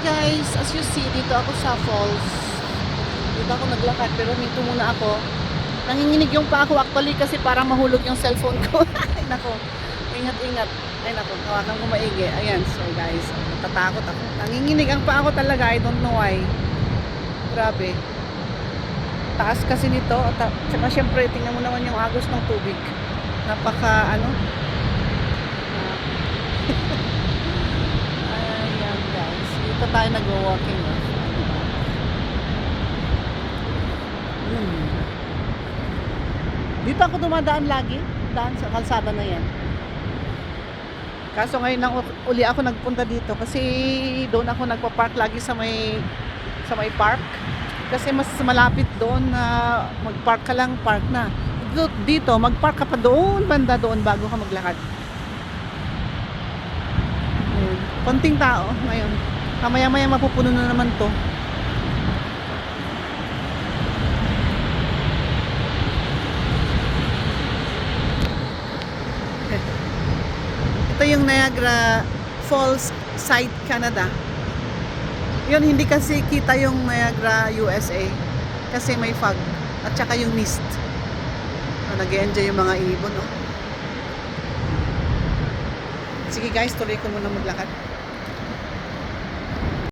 guys, as you see, dito ako sa falls. Dito ako naglakad, pero dito muna ako. Nanginginig yung pa ako actually kasi parang mahulog yung cellphone ko. Ay nako, ingat-ingat. Ay nako, hawakan ko maigi. Ayan, so guys, natatakot ako. Nanginginig ang pa ako talaga, I don't know why. Grabe. Taas kasi nito, at saka syempre, tingnan mo naman yung agos ng tubig. Napaka, ayan guys, dito tayo nag-walking. Dito ako dumadaan lagi, daan sa kalsada na yan. Kaso ngayon lang uli ako nagpunta dito kasi doon ako nagpa-park lagi sa may park. Kasi mas malapit doon na mag-park ka lang, park na. Dito, mag-park ka pa doon, banda doon bago ka maglakad. Ayun. Konting tao ngayon. Kamaya-maya mapupuno na naman to. Ito yung Niagara Falls site, Canada. Yun, hindi kasi kita yung Niagara, USA. Kasi may fog. At saka yung mist. Nag-enjoy yung mga ibon. Sige guys, tuloy ko muna maglakad.